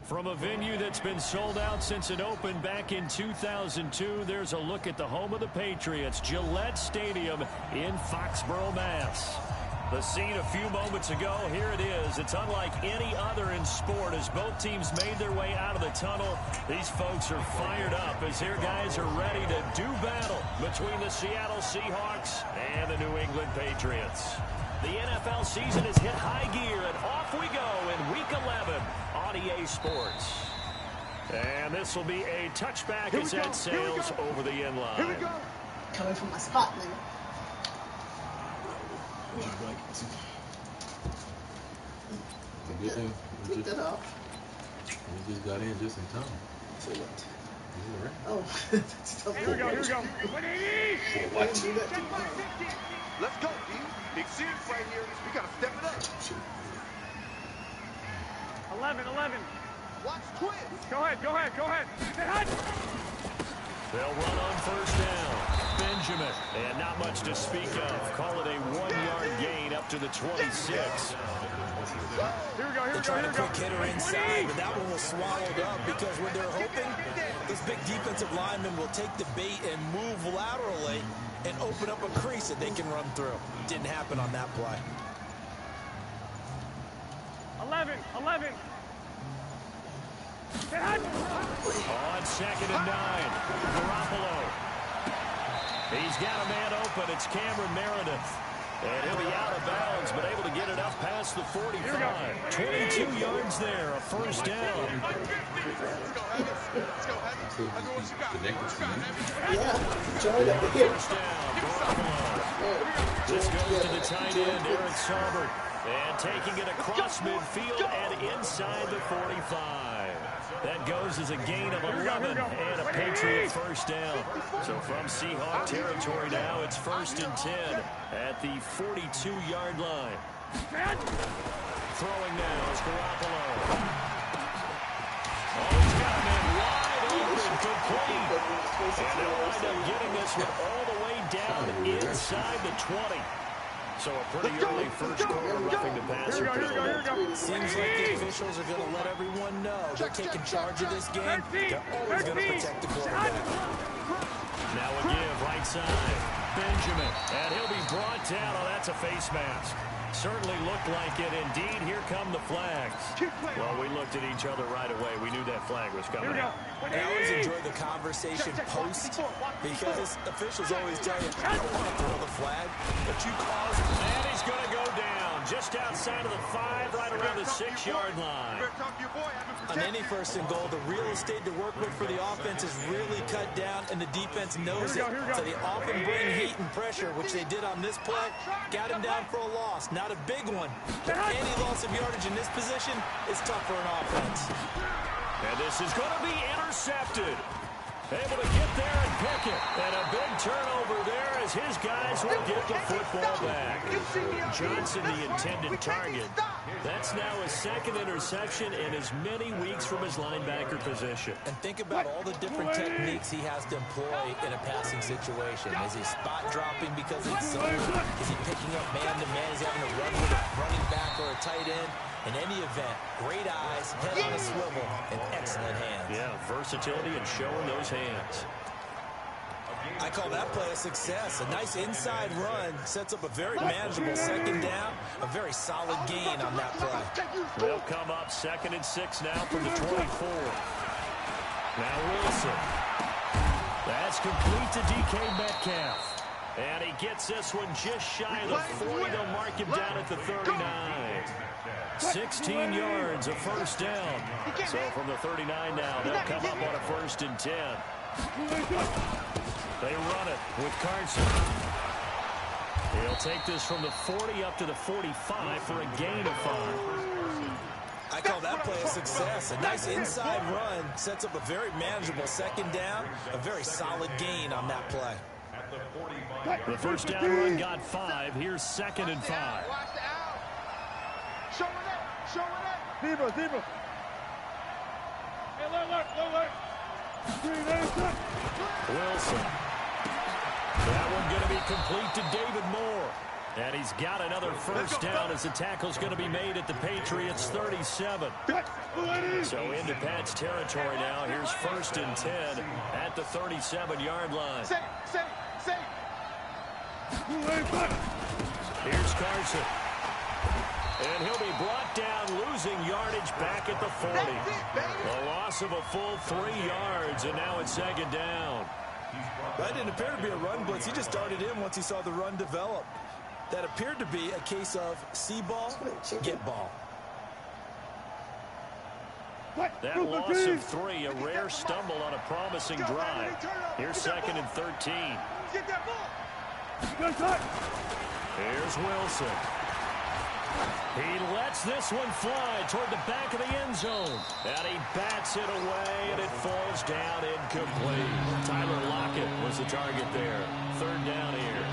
From a venue that's been sold out since it opened back in 2002, there's a look at the home of the Patriots, Gillette Stadium in Foxborough, Mass. The scene a few moments ago, here it is. It's unlike any other in sport as both teams made their way out of the tunnel. These folks are fired up as their guys are ready to do battle between the Seattle Seahawks and the New England Patriots. The NFL season has hit high gear, and off we go in Week 11 on EA Sports. And this will be a touchback as that sails over the end line. Here we go. Coming from my spot, nigga. Take that off. We just got in just in time. For what? Right. Oh, here we go. 180. What? Do that too. Let's go, D. Big series right here. We gotta step it up. 11. Watch twins. Go ahead. They'll run on first down. Benjamin, and not much to speak of. Call it a 1-yard gain up to the 26. Here we go. They tried a quick hitter inside, but that one was swallowed up because when they're hoping, this big defensive lineman will take the bait and move laterally and open up a crease that they can run through. Didn't happen on that play. 11. On 2nd and 9, Garoppolo. He's got a man open. It's Cameron Meredith. And he'll be out of bounds, but able to get it up past the 45. 22 yards there, a first down. Yeah, join up here. First down, Garoppolo. This goes to the tight end, Eric Saubert. And taking it across midfield and inside the 45. That goes as a gain of 11 and a Patriot first down. So from Seahawk territory now, it's 1st and 10 at the 42-yard line. Throwing now is Garoppolo. Oh, he's got a man wide open, complete. And they'll wind up getting this one all the way down inside the 20. So a pretty early first quarter roughing the passer. Seems like the officials are going to let everyone know they're taking charge of this game. They're always going to protect the quarterback. Now a give right side. Benjamin. And he'll be brought down. Oh, that's a face mask. Certainly looked like it. Indeed, here come the flags. Well, we looked at each other right away. We knew that flag was coming out. I always enjoy the conversation post because officials always tell you, I don't want to throw the flag, but you caused it. And he's going to go down just outside of the 5, right around the 6-yard line. On any 1st and goal, the real estate to work with for the offense is really cut down, and the defense knows it. So they often bring heat and pressure, which they did on this play. Got him down for a loss. Not a big one, but any loss of yardage in this position is tough for an offense. And this is going to be intercepted. Able to get there and pick it. And a big turnover there as his guys will get the football back. Johnson, the intended target. That's now his 2nd interception in as many weeks from his linebacker position. And think about all the different techniques he has to employ in a passing situation. Is he spot dropping because it's zone? Is he picking up man-to-man? Is he having to run with a running back or a tight end? In any event, great eyes, head on a swivel, and excellent hands. Yeah, versatility and showing those hands. I call that play a success. A nice inside run sets up a very manageable 2nd down. A very solid gain on that play. They'll come up 2nd and 6 now from the 24. Now Wilson. That's complete to DK Metcalf. And he gets this one just shy of the 40. They'll mark him down at the 39. 16 yards, a first down. So from the 39 now, they'll come up on a 1st and 10. They run it with Carson. He'll take this from the 40 up to the 45 for a gain of 5. I call that play a success. A nice inside run sets up a very manageable 2nd down. A very solid gain on that play. The first down run got 5. Here's 2nd and 5. Show it. Zebra. Hey, look. Wilson. That one going to be complete to David Moore. And he's got another first down as the tackle's going to be made at the Patriots' 37. So into Pat's territory now. Here's 1st and 10 at the 37-yard line. Here's Carson. And he'll be brought down, losing yardage back at the 40. A loss of a full 3 yards, and now it's 2nd down. That didn't appear to be a run blitz. He just started in once he saw the run develop. That appeared to be a case of see ball, get ball. That loss of 3, a rare stumble on a promising drive. Here's 2nd and 13. Here's Wilson. He lets this one fly toward the back of the end zone. And he bats it away, and it falls down incomplete. Tyler Lockett was the target there. 3rd down here.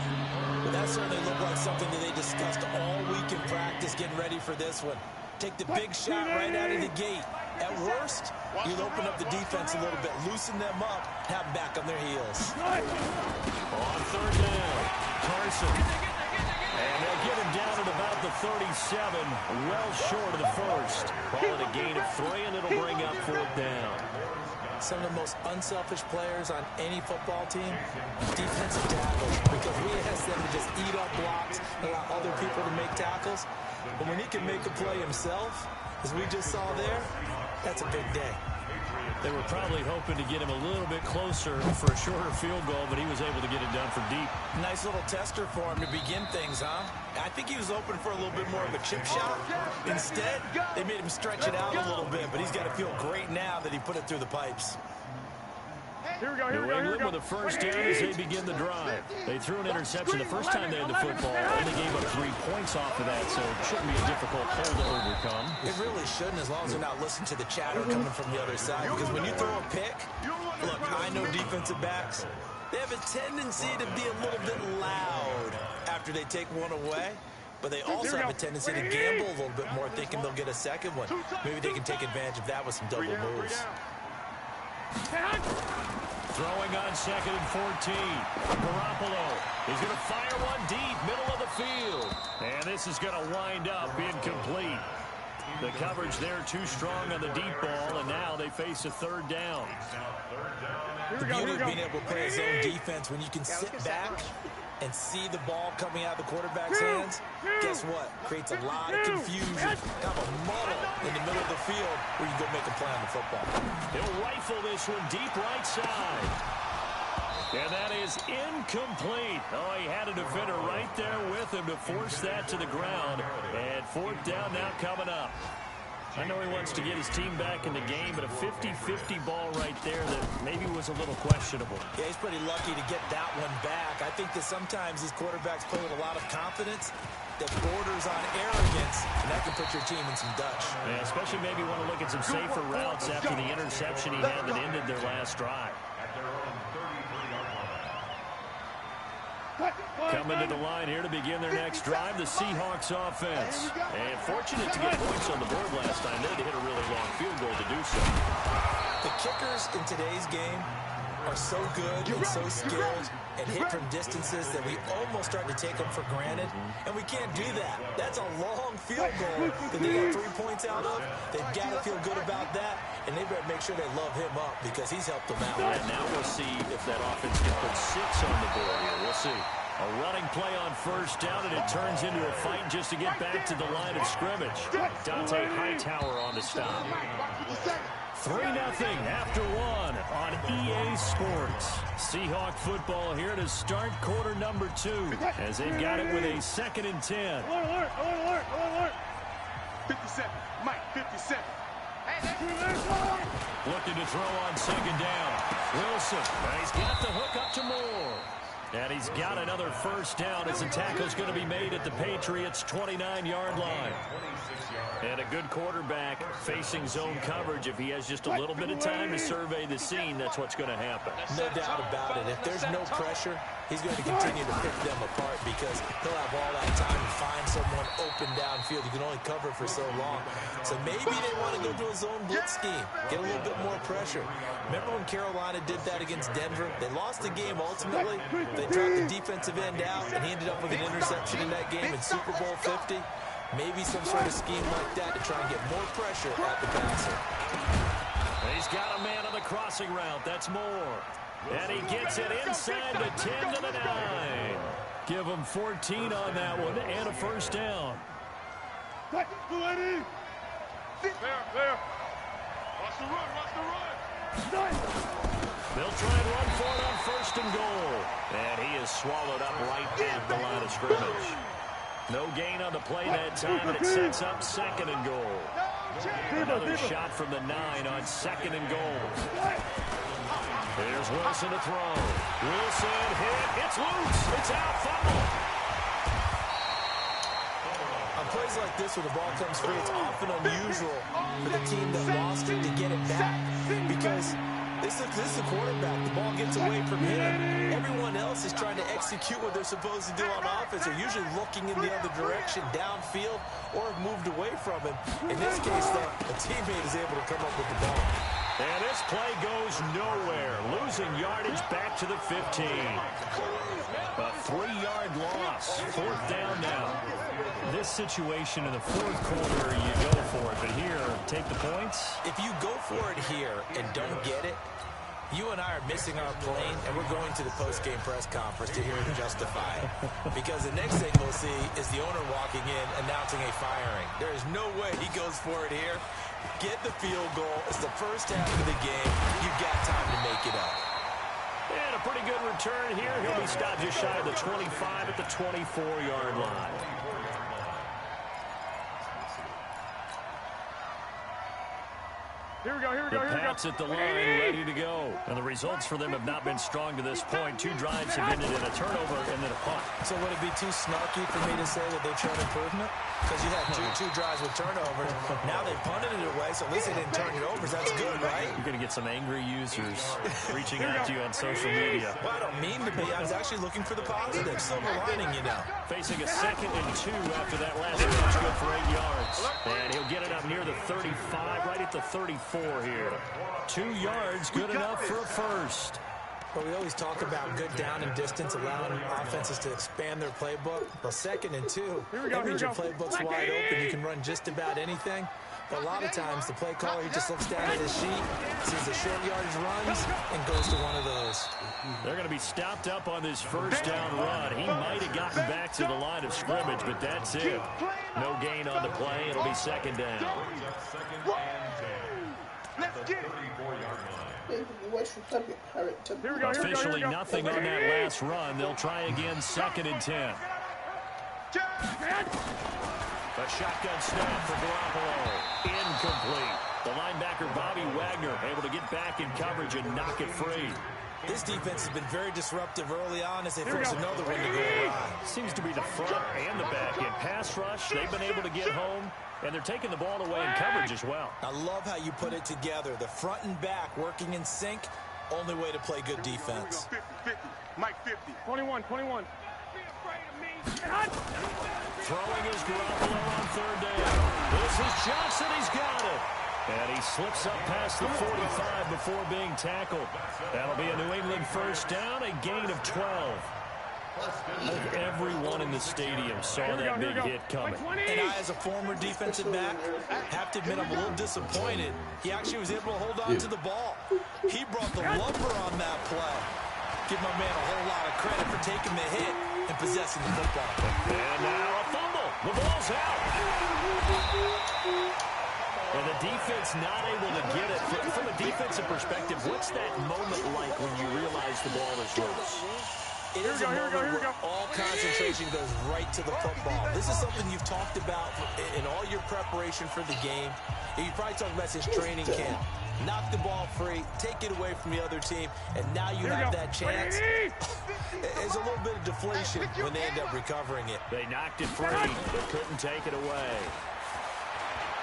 Well, that certainly looked like something that they discussed all week in practice getting ready for this one. Take the big shot right out of the gate. At worst, you'll open up the defense a little bit, loosen them up, have them back on their heels. On 3rd down, Carson. And they'll get him down at about the 37, well short of the 1st. Call it a gain of 3, and it'll bring up 4th down. Some of the most unselfish players on any football team, defensive tackles, because we ask them to just eat up blocks and allow other people to make tackles. But when he can make a play himself, as we just saw there, that's a big day. They were probably hoping to get him a little bit closer for a shorter field goal, but he was able to get it done from deep. Nice little tester for him to begin things, huh? I think he was open for a little bit more of a chip shot. Instead, they made him stretch it out a little bit, but he's got to feel great now that he put it through the pipes. New England with a first down as they begin the drive. They threw an interception the first time they had the football. Only gave up 3 points off of that, so it shouldn't be a difficult hole to overcome. It really shouldn't, as long as they're not listening to the chatter coming from the other side. Because when you throw a pick, look, I know defensive backs, they have a tendency to be a little bit loud after they take one away. But they also have a tendency to gamble a little bit more, thinking they'll get a second one. Maybe they can take advantage of that with some double moves. Throwing on 2nd and 14. Garoppolo is going to fire one deep, middle of the field. And this is going to wind up incomplete. The coverage there too strong on the deep ball, and now they face a 3rd down. The beauty of being able to play a zone defense when you can sit back and see the ball coming out of the quarterback's hands, guess what? Creates a lot of confusion. Kind of a muddle in the middle of the field where you go make a play on the football. He'll rifle this one deep right side. And that is incomplete. Oh, he had a defender right there with him to force that to the ground. And 4th down now coming up. I know he wants to get his team back in the game, but a 50-50 ball right there that maybe was a little questionable. Yeah, he's pretty lucky to get that one back. I think that sometimes these quarterbacks play with a lot of confidence that borders on arrogance, and that can put your team in some Dutch. Yeah, especially maybe want to look at some safer routes after the interception he had that ended their last drive. Coming to the line here to begin their next drive, the Seahawks offense. And fortunate to get points on the board last time. They had to hit a really long field goal to do so. The kickers in today's game are so good and so skilled and hit from distances that we almost start to take them for granted. And we can't do that. That's a long field goal that they got 3 points out of. They've got to feel good about that, and they better make sure they love him up because he's helped them out. And now we'll see if that offense can put 6 on the board here. We'll see. A running play on first down, and it turns into a fight just to get back to the line of scrimmage. Dante Hightower on the stop. 3-0 after 1 on EA Sports. Seahawk football here to start quarter number 2 as they've got it with a 2nd and 10. Alert. 57. Mike, 57. Looking to throw on 2nd down. Wilson, he's got the hook up to Moore. And he's got another first down as the tackle's going to be made at the Patriots' 29-yard line. And a good quarterback facing zone coverage. If he has just a little bit of time to survey the scene, that's what's going to happen. No doubt about it. If there's no pressure, he's going to continue to pick them apart because he'll have all that time to find someone open downfield. You can only cover for so long. So maybe they want to go to a zone blitz scheme, get a little bit more pressure. Remember when Carolina did that against Denver? They lost the game ultimately. They dropped the defensive end out, and he ended up with an interception in that game in Super Bowl 50. Maybe some sort of scheme like that to try and get more pressure at the passer. He's got a man on the crossing route. That's Moore. And he gets it inside the 10 to the 9. Give him 14 on that one and a first down. There. Watch the run. They'll try and run for it on first and goal. And he is swallowed up right at the line of scrimmage. No gain on the play that time, and it sets up second and goal. Another shot from the 9 on second and goal. Here's Wilson to throw. Wilson hit. It's loose. It's out. Fumble. On plays like this where the ball comes free, it's often unusual for the team that lost it to get it back because this is the quarterback. The ball gets away from him. Everyone else is trying to execute what they're supposed to do on offense. They're usually looking in the other direction, downfield, or have moved away from him. In this case, though, a teammate is able to come up with the ball. And this play goes nowhere. Losing yardage back to the 15. A 3-yard loss. Fourth down now. This situation in the fourth quarter, you go for it. But here, take the points. If you go for it here and don't get it, you and I are missing our plane, and we're going to the post-game press conference to hear him justify it. Because the next thing we'll see is the owner walking in, announcing a firing. There is no way he goes for it here. Get the field goal. It's the first half of the game. You've got time to make it up. And a pretty good return here. He'll be stopped just shy of the 25 at the 24-yard line. Here we go. The Pats at the line, ready to go. And the results for them have not been strong to this point. 2 drives have ended in a turnover and then a punt. So would it be too snarky for me to say that they've shown improvement? Because you had two drives with turnovers. Now they punted it away, so at least they didn't turn it over. So that's good, right? You're going to get some angry users reaching out to you on social media. Well, I don't mean to be. I was actually looking for the positive. Silver lining, you know. Facing a 2nd and 2 after that last catch, good for 8 yards. And he'll get it up near the 35, right at the 34 here. 2 yards, good enough for a first. But we always talk about good down and distance, allowing offenses to expand their playbook. Well, 2nd and 2, that means your playbook's wide open. You can run just about anything. But a lot of times, the play caller, he just looks down at his sheet, sees the short yardage runs, and goes to one of those. They're going to be stopped up on this first down run. He might have gotten back to the line of scrimmage, but that's it. No gain on the play. It'll be 2nd down. Let's get it. Officially nothing on that last run. They'll try again, 2nd and 10. A shotgun snap for Garoppolo. Incomplete. The linebacker, Bobby Wagner, able to get back in coverage and knock it free. This defense has been very disruptive early on as they force another one to go awry. Seems to be the front and the back end. Pass rush, they've been able to get home, and they're taking the ball away in coverage as well. I love how you put it together. The front and back working in sync, only way to play good defense. 50, 50. Mike 50. 21. Throwing is Garoppolo on 3rd down. This is Johnson, he's got it. And he slips up past the 45 before being tackled. That'll be a New England first down, a gain of 12. I think everyone in the stadium saw that big hit coming. And I, as a former defensive back, have to admit I'm a little disappointed. He actually was able to hold on to the ball. He brought the lumber on that play. Give my man a whole lot of credit for taking the hit and possessing the football. And now a fumble. The ball's out. And the defense not able to get it. From a defensive perspective, what's that moment like when you realize the ball is loose? It is a moment where all concentration goes right to the football. This is something you've talked about in all your preparation for the game. You probably talked about since training camp. Knock the ball free, take it away from the other team, and now you have that chance. There's a little bit of deflation when they end up recovering it. They knocked it free, but couldn't take it away.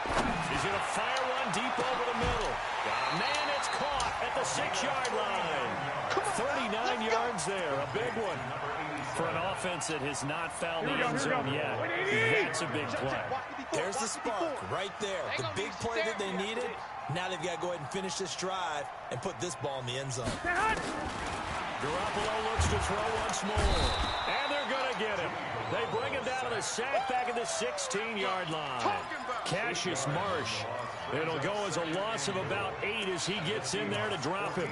He's going to fire one deep over the middle. Got a man, it's caught at the 6-yard line. 39 yards there, a big one. For an offense that has not found the end zone yet, that's a big play. There's the spark right there. The big play that they needed. Now they've got to go ahead and finish this drive and put this ball in the end zone. Garoppolo looks to throw once more. And they're going to get him. They bring him down to the sack back at the 16-yard line. Cassius Marsh. It'll go as a loss of about 8 as he gets in there to drop him.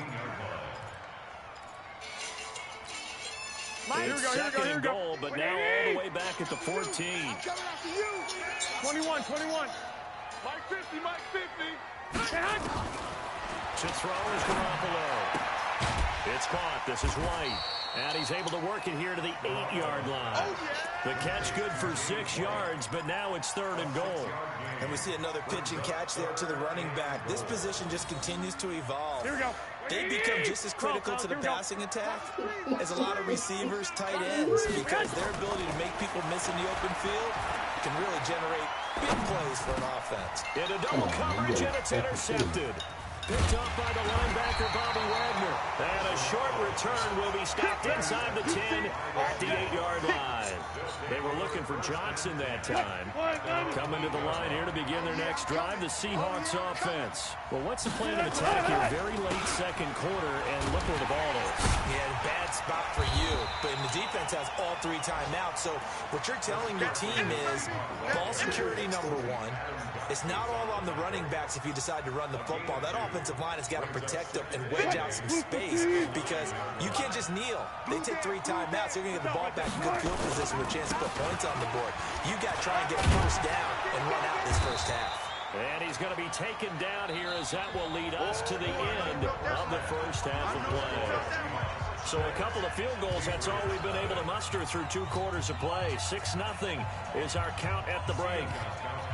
It's second and goal, but now all the way back at the 14. 21. Mike 50, Mike 50. To throw is Garoppolo. It's caught. This is White. And he's able to work it here to the 8-yard line. The catch good for 6 yards, but now it's third and goal. And we see another pitch and catch there to the running back. This position just continues to evolve. Here we go. They become just as critical to the passing attack as a lot of receivers, tight ends, because their ability to make people miss in the open field can really generate big plays for an offense. In a double coverage, and it's intercepted. Picked up by the linebacker, Bobby Wagner. And a short return will be stopped inside the 10 at the 8-yard line. They were looking for Johnson that time. Coming to the line here to begin their next drive, the Seahawks offense. Well, what's the plan of attack here? Very late second quarter, and look where the ball is. Yeah, bad spot for you. But the defense has all 3 timeouts. So what you're telling your team is ball security, number 1. It's not all on the running backs if you decide to run the football. That offensive line has got to protect them and wedge out some space because you can't just kneel. They take 3 timeouts. They're going to get the ball back in good field position with a chance to put points on the board. You got to try and get a first down and run out this first half. And he's going to be taken down here as that will lead us to the end of the first half of play. So a couple of field goals, that's all we've been able to muster through 2 quarters of play. 6-0 is our count at the break.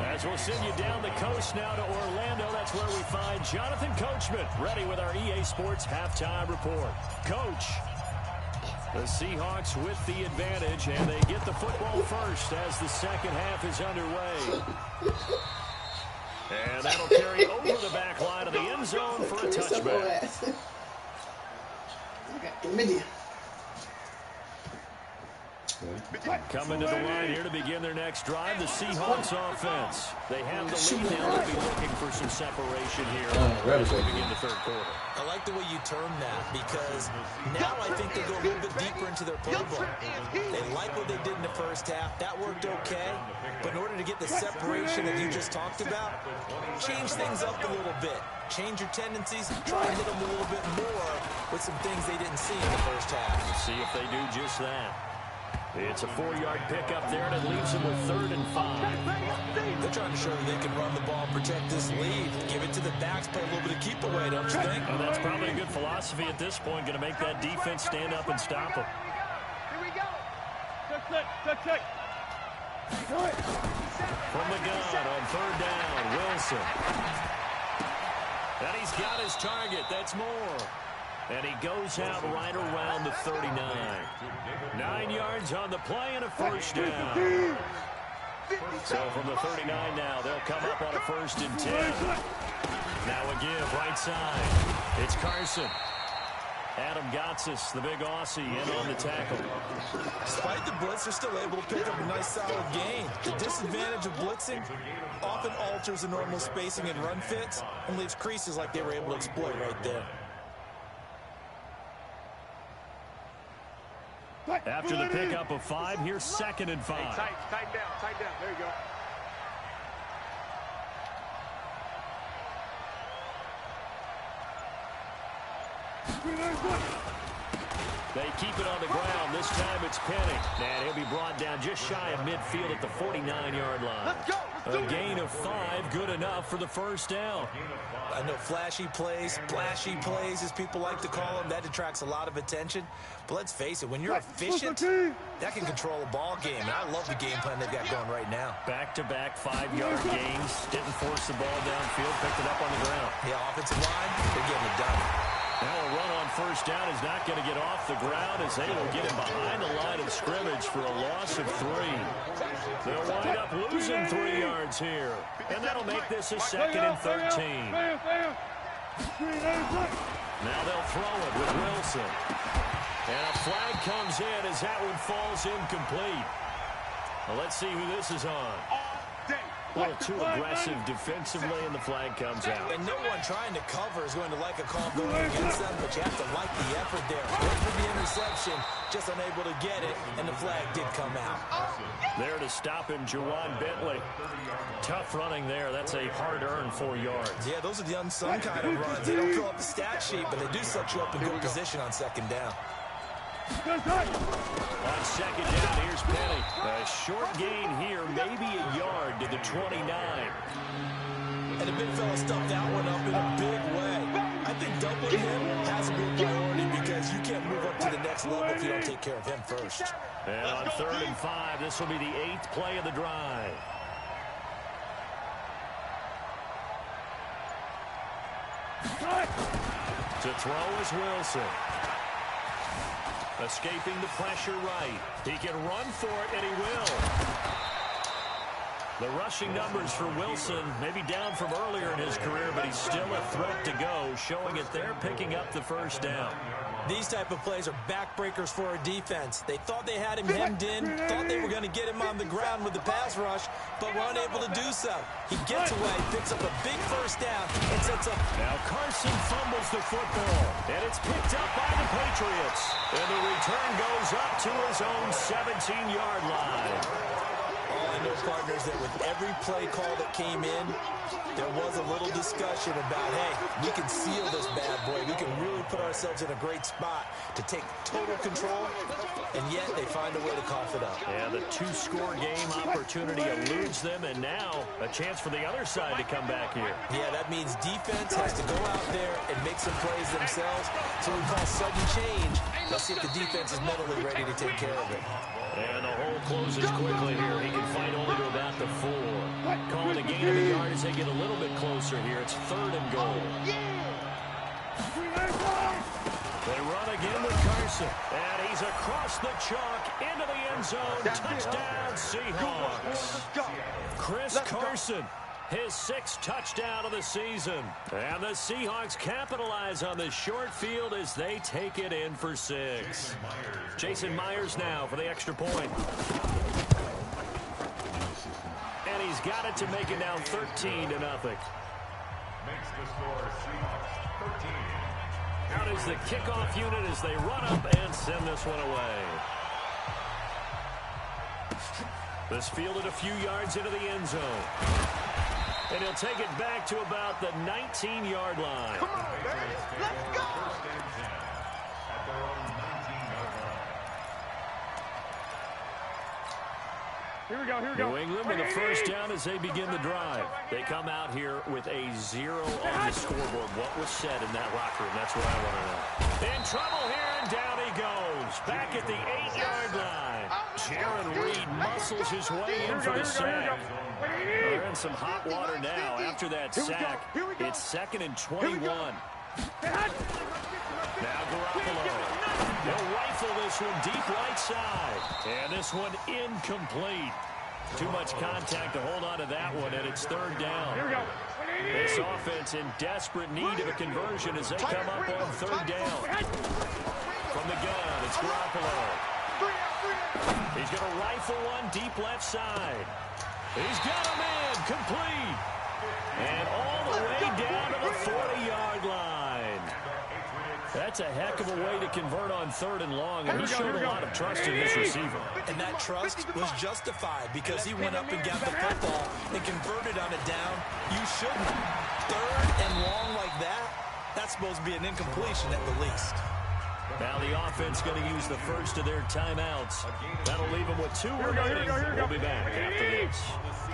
As we'll send you down the coast now to Orlando, that's where we find Jonathan Coachman, ready with our EA Sports halftime report. Coach, the Seahawks with the advantage, and they get the football first as the second half is underway. And that'll carry over the back line of the end zone for a touchback. Coming to the line here to begin their next drive, the Seahawks offense. They have the lead now. They'll be looking for some separation here as we begin the third quarter. I like the way you term that because now I think they go a little bit deeper into their playbook. They like what they did in the first half. That worked okay. But in order to get the separation that you just talked about, change things up a little bit. Change your tendencies, try and hit them a little bit more with some things they didn't see in the first half. Let's see if they do just that. It's a 4-yard pickup there, and it leaves them with 3rd and 5. They're trying to show that they can run the ball and protect this lead. Give it to the backs, play a little bit of keep away, don't you think? Well, that's probably a good philosophy at this point, going to make that defense stand up and stop them. Here we go. Check. From the gun on 3rd down, Wilson. And he's got his target. That's Moore. And he goes out right around the 39. 9 yards on the play and a first down. So from the 39 now, they'll come up on a 1st and 10. Now a give, right side. It's Carson. Adam Gotsis, the big Aussie, in on the tackle. Despite the blitz, they're still able to pick up a nice, solid gain. The disadvantage of blitzing often alters the normal spacing and run fits and leaves creases like they were able to exploit right there. After the pickup of 5, here's 2nd and 5. Hey, tight down. There you go. They keep it on the ground. This time it's Penny. And he'll be brought down just shy of midfield at the 49-yard line. Let's go. A gain of 5, good enough for the first down. I know flashy plays, splashy plays, as people like to call them, that attracts a lot of attention. But let's face it, when you're efficient, that can control a ball game. And I love the game plan they've got going right now. Back-to-back 5-yard gains. Didn't force the ball downfield, picked it up on the ground. Yeah, offensive line, they're getting it done. Now a run on 1st down is not going to get off the ground as they will get him behind the line of scrimmage for a loss of 3. They'll wind up losing 3 yards here. And that'll make this a 2nd and 13. Now they'll throw it with Wilson. And a flag comes in as that one falls incomplete. Well, let's see who this is on. A little too aggressive defensively, and the flag comes out. And no one trying to cover is going to like a call going against them, but you have to like the effort there. Wait for the interception, just unable to get it, and the flag did come out. There to stop him, Juwan Bentley. Tough running there. That's a hard-earned 4 yards. Yeah, those are the unsung kind of runs. They don't fill up the stat sheet, but they do set you up in good position on second down. On second down, here's Penny. A short gain here, maybe a yard to the 29. And the big fella stuffed that one up in a big way. I think doubling him has to be a priority because you can't move up to the next level if you don't take care of him first. And on 3rd and 5, this will be the 8th play of the drive. To throw is Wilson. Escaping the pressure right. He can run for it, and he will. The rushing numbers for Wilson may be down from earlier in his career, but he's still a threat to go, showing it there, picking up the first down. These type of plays are backbreakers for a defense. They thought they had him hemmed in, thought they were going to get him on the ground with the pass rush, but were unable to do so. He gets away, picks up a big first down, and sets up. Now Carson fumbles the football, and it's picked up by the Patriots. And the return goes up to his own 17-yard line. All I know, partners, that with every play call that came in, there was a little discussion about, hey, we can seal this bad boy. We can really put ourselves in a great spot to take total control, and yet they find a way to cough it up. Yeah, the 2-score game opportunity eludes them, and now a chance for the other side to come back here. Yeah, that means defense has to go out there and make some plays themselves. So we call sudden change. Let's see if the defense is mentally ready to take care of it. And the hole closes quickly here. He can fight only to about the 4. Calling a gain of a yard as they get a little bit closer here. It's 3rd and goal. They run again with Carson. And he's across the chalk into the end zone. Touchdown, Seahawks. Chris Carson, his 6th touchdown of the season. And the Seahawks capitalize on the short field as they take it in for 6. Jason Myers now for the extra point. And he's got it to make it now 13-0. Makes the score Seahawks 13. Out is the kickoff unit as they run up and send this one away. This fielded a few yards into the end zone. And he'll take it back to about the 19-yard line. Come on, baby. Let's go. At their own 19-yard line. Here we go. New England with a first down as they begin the drive. They come out here with a 0 on the scoreboard. What was said in that locker room? That's what I want to know. In trouble here, and down he goes. Back at the 8-yard line. Jaron Reed muscles his way in for the sack. They're in some hot water now. After that sack, it's 2nd and 21. Now Garoppolo. They'll rifle this one deep right side. And this one incomplete. Too much contact to hold on to that one, and it's 3rd down. Here we go. This offense in desperate need of a conversion as they come up on 3rd down. From the gun, it's Garoppolo. He's going to rifle one deep left side. He's got him in, complete. And all the way down to the 40-yard line. That's a heck of a way to convert on 3rd and long, and he showed a lot of trust in his receiver. And that trust was justified because he went up and got the football and converted on a down. You shouldn't. 3rd and long like that, that's supposed to be an incompletion at the least. Now the offense going to use the first of their timeouts. That'll leave them with 2 remaining. We'll be back after this.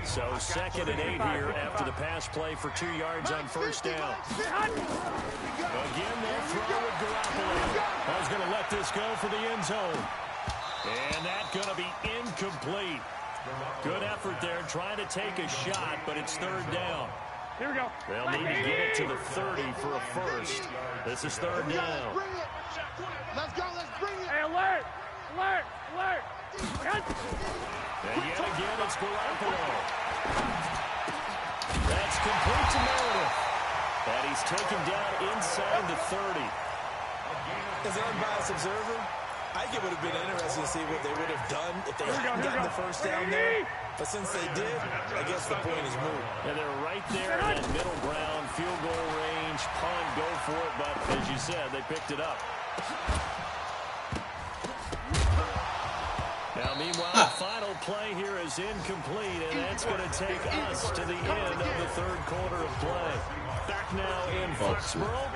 So 2nd and 8 here after the pass play for 2 yards on first down. Again, they'll throw with Garoppolo. I was going to let this go for the end zone. And that's going to be incomplete. Good effort there, trying to take a shot, but it's 3rd down. Here we go. They'll need to get it to the 30 for a first. This is 3rd down. Let's go. Let's bring it. Hey, alert. And yet again, it's Garoppolo. That's complete to Meredith. And he's taken down inside the 30. As an unbiased observer, I think it would have been interesting to see what they would have done if they hadn't gotten the first down there. But since they did, I guess the point is moved. And they're right there in that middle ground, field goal range, punt, go for it. But as you said, they picked it up. Now, meanwhile, the final play here is incomplete, and that's going to take us to the end of the third quarter of play. Back now in Foxborough.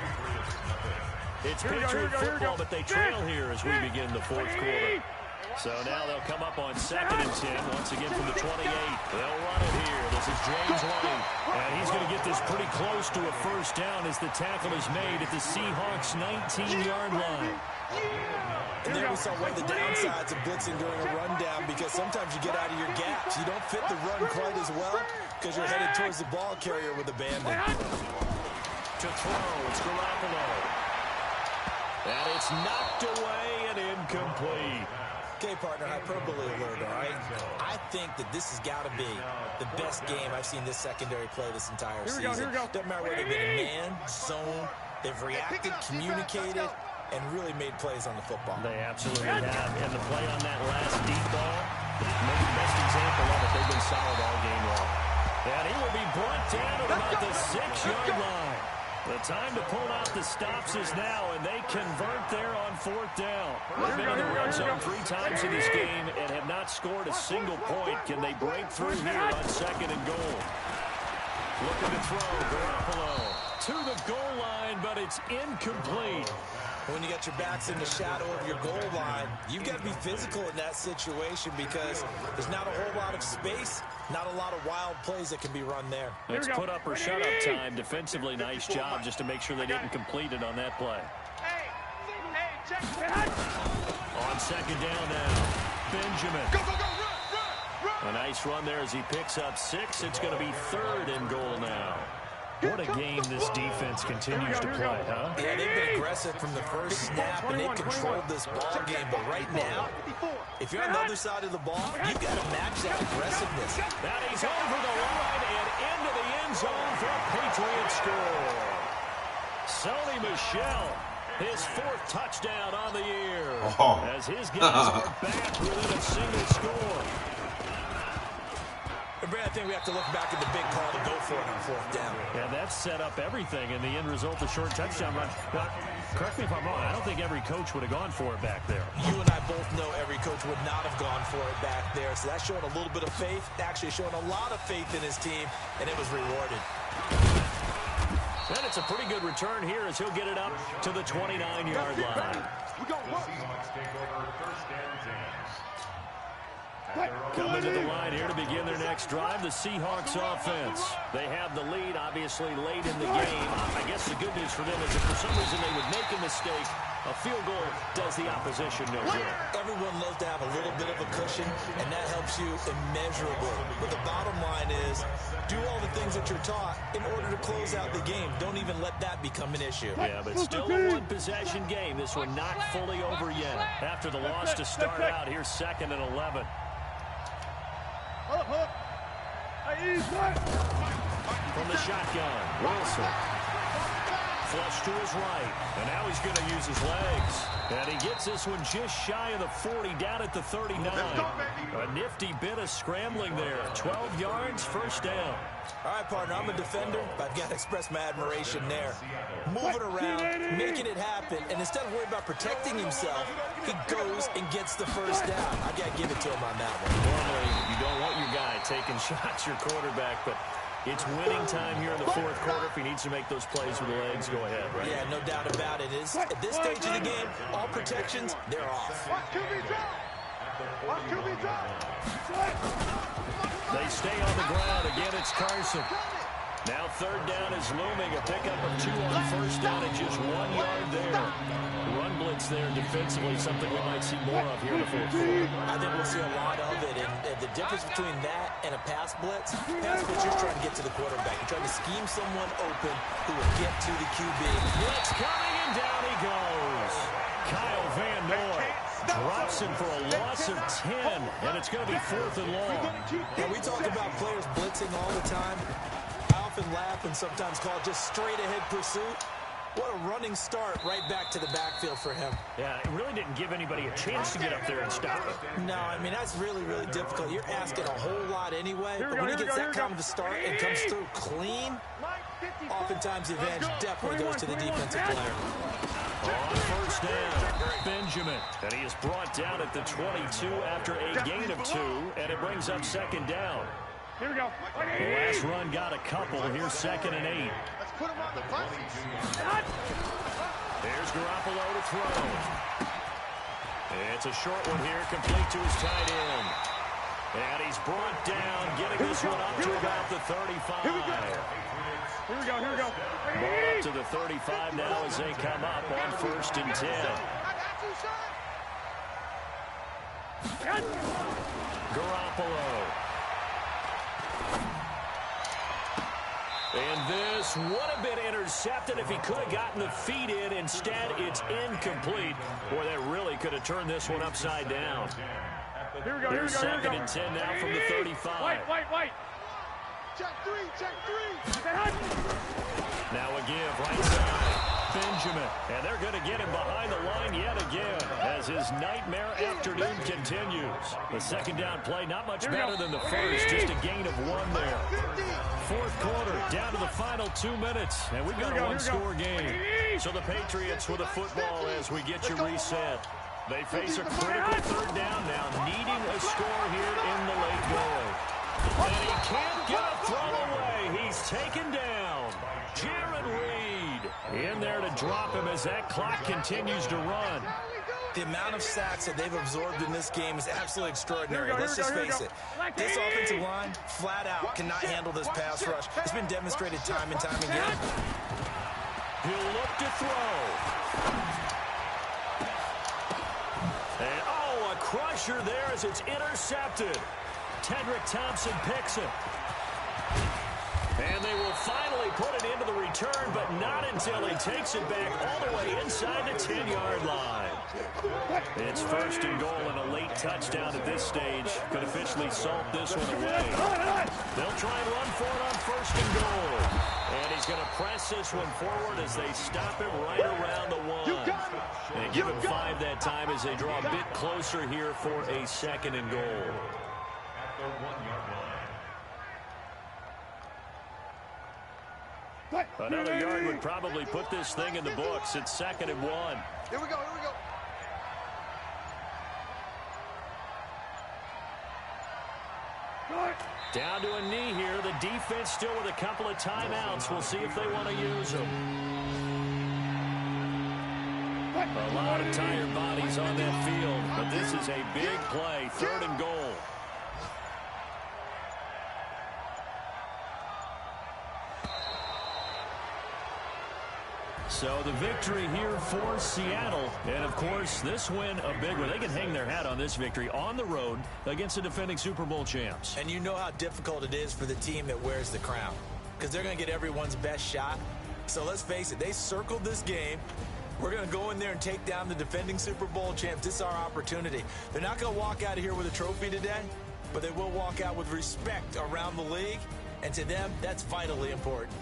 It's Patriot football, but they trail here as we begin the fourth quarter. So now they'll come up on 2nd and 10, once again from the 28. They'll run it here. This is James White. And he's going to get this pretty close to a first down as the tackle is made at the Seahawks' 19-yard line. And there we saw one of the downsides of blitzing during a rundown, because sometimes you get out of your gaps. You don't fit the run quite as well because you're headed towards the ball carrier with abandon. To throw, it's Garoppolo. And it's knocked away and incomplete. Okay, partner, hyperbole alert, all right? I think that this has got to be the best game I've seen this secondary play this entire season. Doesn't matter whether they've been in man, zone, they've reacted, communicated, and really made plays on the football. They absolutely have. And the play on that last deep ball, maybe the best example of it, they've been solid all game long. And he will be brought down at about the 6-yard line. The time to pull out the stops is now, and they convert there on 4th down. They've been in the red zone 3 times in this game and have not scored a single point. Can they break through here on 2nd and goal? Looking to throw, Garoppolo to the goal line, but it's incomplete. When you got your backs in the shadow of your goal line, you've got to be physical in that situation because there's not a whole lot of space, not a lot of wild plays that can be run there. It's put up or shut up time. Defensively, nice job just to make sure they didn't complete it on that play. On 2nd down now, Benjamin. Go, go, go, run. A nice run there as he picks up 6. It's going to be 3rd and goal now. What a game this defense continues to play, huh? Yeah, they've been aggressive from the first snap, and they've controlled this ball game. But right now, if you're on the other side of the ball, you've got to match that aggressiveness. That he's over the line and into the end zone for a Patriot score. Sony Michel, his 4th touchdown on the year. As his guys are back within a single score. Brad, I think we have to look back at the big call to go for it on 4th down. Yeah, that set up everything, and the end result, the short touchdown run. But correct me if I'm wrong, I don't think every coach would have gone for it back there. You and I both know every coach would not have gone for it back there, so that's showing a little bit of faith, actually showing a lot of faith in his team, and it was rewarded. And it's a pretty good return here as he'll get it up to the 29-yard line. We got work. Seahawks take over 1st and 10. Coming to the line here to begin their next drive, the Seahawks offense. They have the lead, obviously, late in the game. I guess the good news for them is if for some reason they would make a mistake, a field goal does the opposition no good. Everyone loves to have a little bit of a cushion, and that helps you immeasurably. But the bottom line is, do all the things that you're taught in order to close out the game. Don't even let that become an issue. Yeah, but still a one-possession game. This one not fully over yet. After the loss to start out, here's 2nd and 11. From the shotgun, Wilson. Flush to his right, and now he's going to use his legs. And he gets this one just shy of the 40, down at the 39. A nifty bit of scrambling there. 12 yards, 1st down. All right, partner, I'm a defender, but I've got to express my admiration there. Moving around, making it happen, and instead of worrying about protecting himself, he goes and gets the 1st down. I've got to give it to him on that one. Normally, you don't want your guy taking shots, your quarterback, but it's winning time here in the 4th quarter. If he needs to make those plays with the legs, go ahead, right? Yeah, no doubt about it. At this stage of the game, all protections, they're off. They stay on the ground. Again, it's Carson. Now 3rd down is looming. A pickup of 2 on 1st down and just 1 yard there. Run blitz there defensively, something we might see more of here in the 4th quarter. I think we'll see a lot of it. And the difference between that and a pass blitz, you're trying to get to the quarterback. You're trying to scheme someone open who will get to the QB. Blitz coming, and down he goes. Kyle Van Noy drops him for a loss of 10, and it's going to be 4th and long. And we talk about players blitzing all the time. I often laugh and sometimes call it just straight-ahead pursuit. What a running start right back to the backfield for him. Yeah, it really didn't give anybody a chance to get up there and stop him. No, I mean, that's really, really difficult. You're asking a whole lot anyway, but when he gets that kind of a start and comes through clean, oftentimes the advantage definitely goes to the defensive player. On first down, Benjamin. And he is brought down at the 22 after a gain of 2, and it brings up second down. Here we go. The last run got a couple. Here's 2nd and 8. Let's put him on the bus. There's Garoppolo to throw. It's a short one here, complete to his tight end. And he's brought down, getting this one up to about the 35. Here we go. Here we go. Ball up to the 35 now as they come up on 1st and 10. Garoppolo. And this would have been intercepted if he could have gotten the feet in. Instead, it's incomplete. Boy, that really could have turned this one upside down. Here we go. Here's 2nd and 10 now from the 35. Wait. Check three. Now a give right side. Benjamin. And they're going to get him behind the line yet again as his nightmare afternoon continues. The second down play, not much better than the first, just a gain of 1 there. 4th quarter, down to the final 2 minutes, and we've got a one-score game. So the Patriots with a football as we get you reset. They face a critical 3rd down now, needing a score here in the late going. And he can't get a throw away. He's taken down. Jaron Reed in there to drop him as that clock continues to run. The amount of sacks that they've absorbed in this game is absolutely extraordinary. Let's just face it. This offensive line, flat out, cannot handle this pass rush. It's been demonstrated time and time again. He'll look to throw. And, a crusher there as it's intercepted. Tedrick Thompson picks it. And they will finally put it into the return, but not until he takes it back all the way inside the 10-yard line. It's 1st and goal, and a late touchdown at this stage could officially salt this one away. They'll try and run for it on 1st and goal. And he's going to press this one forward as they stop him right around the 1. And give him 5 that time as they draw a bit closer here for a 2nd and goal. At the 1-yard line. Another yard would probably put this thing in the books. It's 2nd and 1. Here we go. Down to a knee here. The defense still with a couple of timeouts. We'll see if they want to use them. A lot of tired bodies on that field, but this is a big play. 3rd and goal. So the victory here for Seattle. And, of course, this win a big one. They can hang their hat on this victory on the road against the defending Super Bowl champs. And you know how difficult it is for the team that wears the crown, because they're going to get everyone's best shot. So let's face it, they circled this game. We're going to go in there and take down the defending Super Bowl champs. This is our opportunity. They're not going to walk out of here with a trophy today, but they will walk out with respect around the league. And to them, that's vitally important.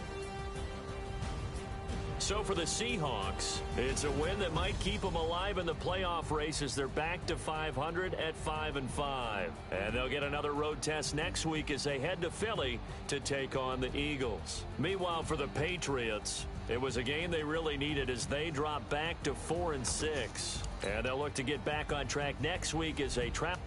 So for the Seahawks, it's a win that might keep them alive in the playoff race as they're back to 500 at 5-5. And they'll get another road test next week as they head to Philly to take on the Eagles. Meanwhile, for the Patriots, it was a game they really needed as they drop back to 4-6. And they'll look to get back on track next week as they travel.